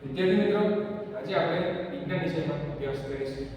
વિદ્યાર્થી મિત્રો, આજે આપણે વિજ્ઞાન વિષયમાં અભ્યાસ કરીશું.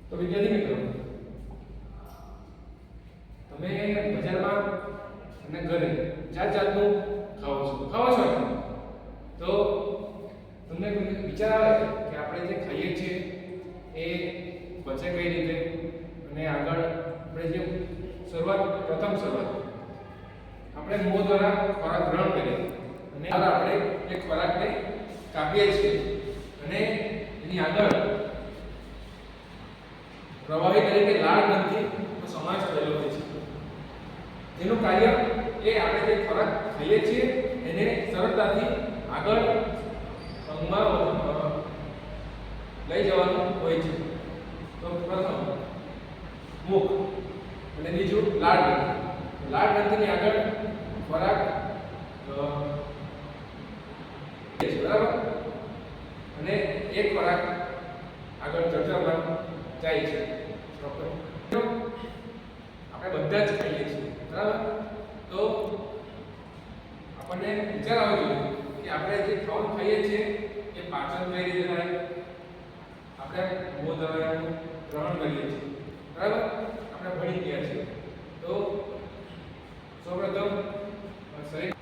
તો વિદ્યાર્થી મિત્રો, તમે બજારમાં અને ઘરે જાત જાતનું ખાવો છો તો તમને વિચાર આવે કે આપણે જે ખાઈએ છીએ એ પચે કઈ રીતે, અને આગળ આપણે જે પ્રથમ શરૂઆત આપણે મોં દ્વારા ખોરાક ગ્રહણ કરીએ અને આપણે એ ખોરાકને કાપીએ છીએ અને એની આગળ પ્રવાહી તરીકે લાળ ગ્રંથિનો સમાવેશ થયેલો હોય છે, જેનું કાર્ય એ આપણે જે ખોરાક ખાઈએ છીએ એને સરળતાથી આગળ અંગમાં લઈ જવાનું હોય છે. તો પ્રથમ મુખ અને બીજું લાળ ગ્રંથિ. લાળ ગ્રંથિની આગળ ખોરાક બરાબર, અને એક ખોરાક આગળ જઠરમાં જાય છે. આપણે બધા જ ખાઈએ છીએ બરાબર, તો આપણને વિચાર આવવો જોઈએ કે આપણે જે ખાવાનું ખાઈએ છીએ એ પાચન કઈ રીતે થાય. આપણે મોં દ્વારા ગ્રહણ કરીએ છીએ બરાબર, આપણે ભણી ગયા છીએ. તો સૌપ્રથમ શરીર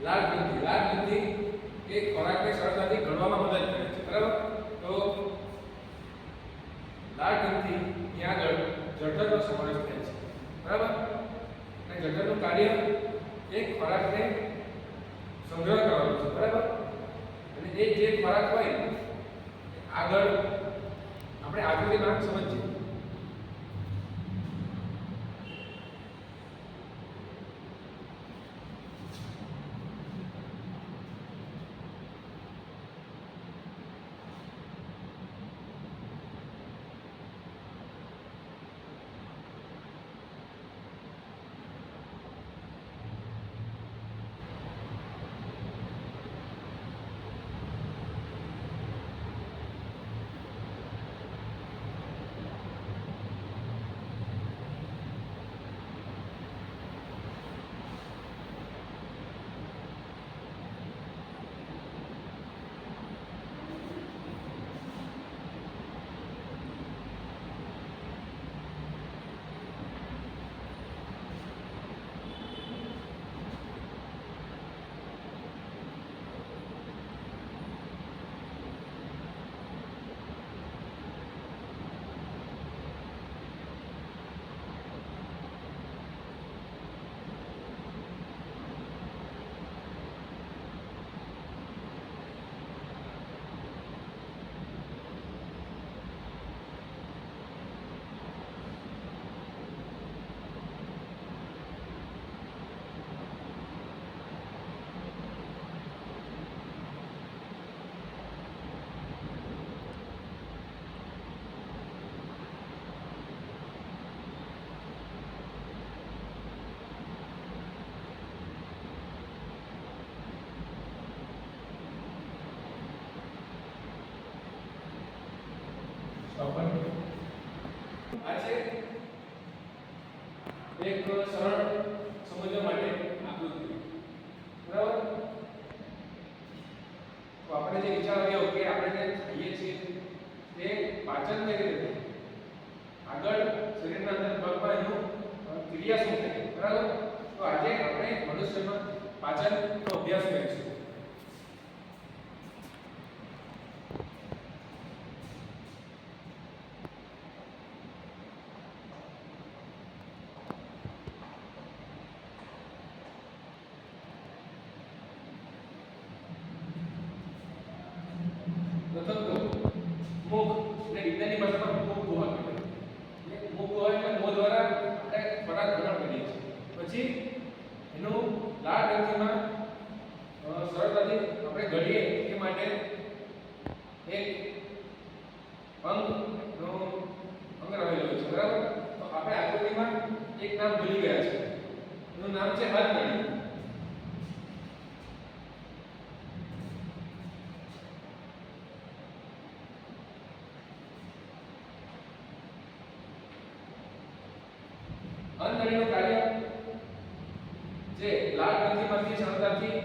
લાળ ગ્રંથિ એ ખોરાકને સરળતાથી ગળવામાં મદદ કરે છે બરાબર. તો લાળ ગ્રંથિ ની આગળ જઠરનો સમાવેશ થાય છે બરાબર, અને જઠરનું કાર્ય એ ખોરાકને સંગ્રહ કરવાનું છે બરાબર, અને એ જે ખોરાક હોય આગળ આપણે આકૃતિમાં સમજીએ. આ છે એક સરળ સમજવા માટે આકૃતિ બરાબર. તો આપણે જે વિચાર આવ્યો કે આપણે જે ખાઈએ છીએ તે પાચન કઈ રીતે આગળ શરીરના અંદર ભાગમાં એનું ક્રિયા શું થાય બરાબર. તો આજે આપણે મનુષ્યમાં પાચનનો અભ્યાસ કરીશું. પ્રથમ તો મુખ અને વિજ્ઞાનની ભાષામાં મુખ ગુહા કહેવાય. મુખ ગુહા એટલે મોં દ્વારા આપણે ખોરાક ગ્રહણ કરીએ છીએ. પછી એનું લાળ ગ્રંથિમાં સરળતાથી આપણે ગળીએ એ માટે એક અંગનો અંગ રહેલો છે, બરાબર. તો આપણે આકૃતિમાં એક નામ ભૂલી ગયા છે, એનું નામ છે હાથનળી. અંતરીનું કાર્ય જે લાળ ગ્રંથિમાંથી સરળતાથી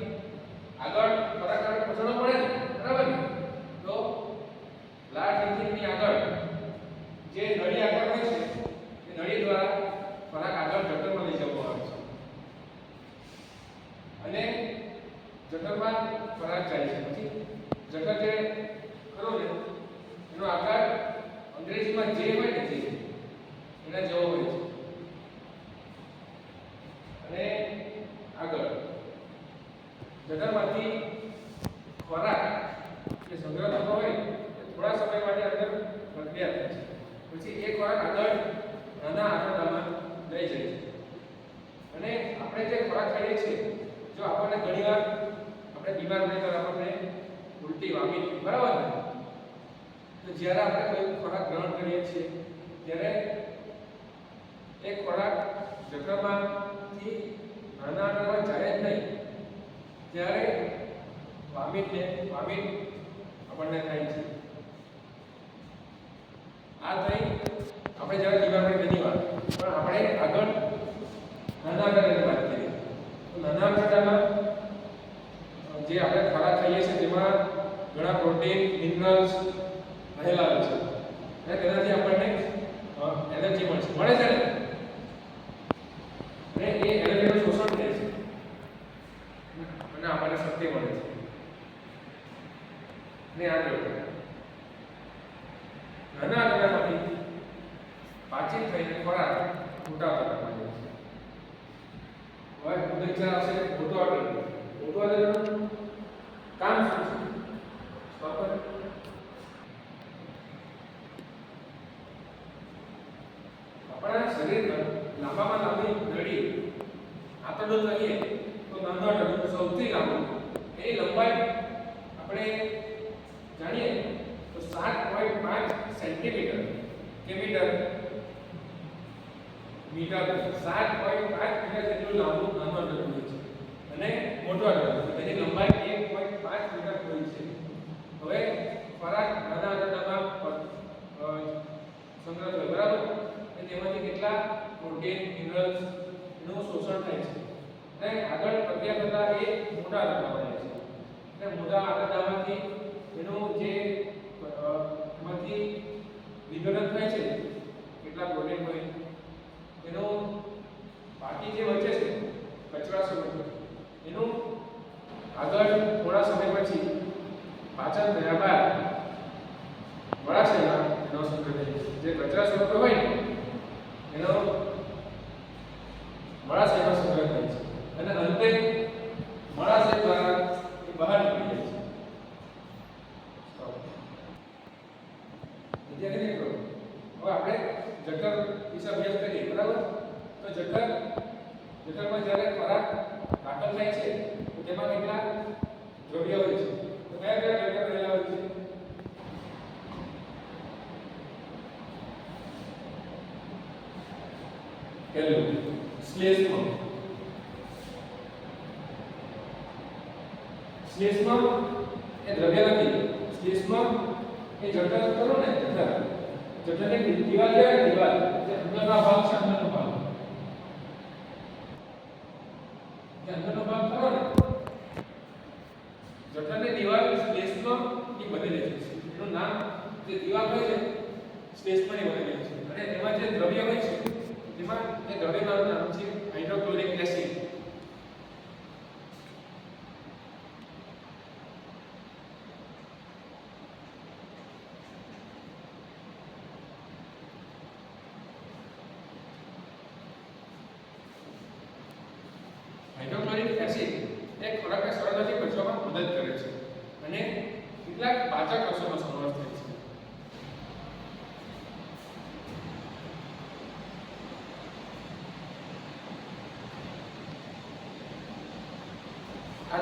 આગળ ખોરાક પહોંચાડવો પડે ને, બરાબર ને. તો લાળ ગ્રંથિની આગળ જે નળી આગળ હોય છે એ નળી દ્વારા ખોરાક આગળ જઠરમાં લઈ જવામાં આવે છે અને જઠરમાં ખોરાક જાય છે. પછી જઠર જે ખરો ને એનો આકાર અંગ્રેજીમાં જે હોય ને જે એના જેવો હોય છે. અને આગળ જઠરમાંથી ખોરાક જે સંગ્રહ થતો હોય એ થોડા સમય માટે અંદર પ્રક્રિયા થાય છે. પછી એ ખોરાક આગળ નાના આંતરડામાં લઈ જાય છે. અને આપણે જે ખોરાક ખાઈએ છીએ, જો આપણને ઘણીવાર આપણે બીમાર નહીં થાય, આપણને ઉલટી વામી, બરાબર ને. તો જ્યારે આપણે કોઈ ખોરાક ગ્રહણ કરીએ છીએ ત્યારે એ ખોરાક જઠરમાંથી નાના આંતરડામાં જાય જ નહીં, ત્યારે વામિટ આપણને થાય છે. આ થઈ આપણે જ્યારે બીમાર પડીએ તેની વાત. પણ આપણે આગળ નાના આંતરડાની વાત કરીએ તો નાના આંતરડામાં જે આપણે ખોરાક ખાઈએ છીએ તેમાં ઘણા પ્રોટીન, મિનરલ્સ રહેલા હોય છે અને તેનાથી આપણને એનર્જી મળે છે ને. અને એ એનર્જીનું શોષણ થાય છે અને આપણને શક્તિ મળે છે. ને આગળ નાના આંતરડામાંથી પાચન થઈને ખોરાક મોટા આંતરડામાં જાય છે. હવે મને વિચાર આવશે કે મોટું આંતરડું કામ શું છે? આપણા શરીરમાં લાંબામાં લાંબી નળી આંતરડું કહીએ તો નાનું આંતરડું સૌથી લાંબુ. એની લંબાઈ આપણે જાણીએ તો 7.5 સેન્ટીમીટર કે મીટર 7.5 મીટર જેટલું લાંબુ નાનું આંતરડું હોય છે. અને મોટું આંતરડું તેની લંબાઈ 1.5 મીટર હોય છે. હવે ખોરાક નાના આંતરડામાં સંગ્રહ થાય, બરાબર. તેમાંથી કેટલા પ્રોટીન, મિનરલ્સ નું શોષણ થાય છે અને આગળ પ્રક્રિયા થતા એ મોટા આંતરડામાં જાય છે. અને મોટા આંતરડામાંથી એનું જે એમાંથી વિઘટન થાય છે, કેટલા પ્રોટીન હોય એનું બાકી જે બચે છે કચરા સ્વરૂપે એનું આગળ થોડા સમય પછી પાચન થયા બાદ મળાશયમાં એનો સંગ્રહ થાય છે. જે કચરા સ્વરૂપે હોય ને એનો મળાશયમાં સંગ્રહ થાય છે અને અંતે મળાશય દ્વારા એ બહાર નીકળી જાય છે. વિદ્યાર્થી મિત્રો, હવે આપણે જઠર વિશે અભ્યાસ કરીએ, બરાબર. તો જઠરમાં જ્યારે ખોરાક દાખલ થાય છે તો તેમાં કેટલા દ્રવ્ય હોય છે? તો કયા કયા દ્રવ્ય રહેલા હોય છે? પહેલું શ્લેષ્મ. શ્લેષ્મ એ દ્રવ્ય નથી. શ્લેષ્મ એ જઠર કરો ને, જઠરની દિવાલ છે, દિવાલ જે અંદરનો ભાગ છે, અંદરનો ભાગ કરો ને, જઠરની દિવાલ શ્લેષ્મ ની બનેલી છે. એનું નામ જે દિવાલ હોય છે શ્લેષ્મ ની બનેલી છે. અને એમાં જે દ્રવ્ય હોય છે તેમાં એ દ્રવ્યનું નામ છે હાઇડ્રોક્લોરિક એસિડ. હાઇડ્રોક્લોરિક એસિડ એ ખોરાકને સરળતાથી પચવામાં મદદ કરે છે અને કેટલાક પાચક રસોનો સમાવેશ થાય છે.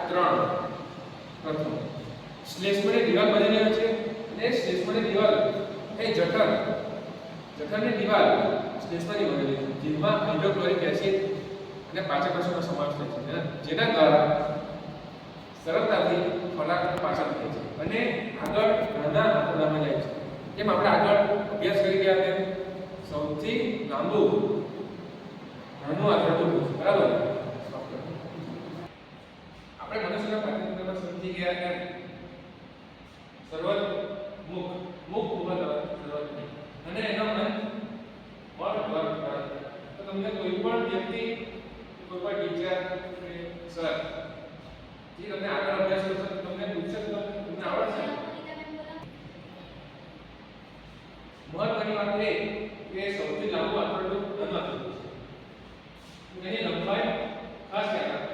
3 પ્રથમ શ્લેષ્મની દિવાલ બનેલી હોય છે અને શ્લેષ્મની દિવાલ એ જઠરની દિવાલ શ્લેષ્મની બનેલી છે જેમાં હાઇડ્રોક્લોરિક એસિડ અને પાચક રસોનો સમાવેશ થાય છે જેના દ્વારા સરળતાથી ખોરાક પાચન થાય છે અને આગળ નાના આંતરડામાં જાય છે જેમ આપણે આગળ અભ્યાસ કરી ગયા તેમ સૌથી લાંબુ નાનું આંતરડું છે બરાબર આપણે મનુષ્યના પાચનતંત્રમાં સમજી ગયા એમ સર્વત મુખ મુખ સર્વત અને એનો અંત વર્ગ તો તમને કોઈ પણ વ્યક્તિ કોઈ પણ ટીચર કે સર જે તમને આગળ અભ્યાસ કરશો તમને પૂછશે તો તમને આવડશે મહત્વની વાત એ કે સૌથી લાંબુ આંતરડું નાનું આંતરડું છે એની લંબાઈ ખાસ યાદ રાખો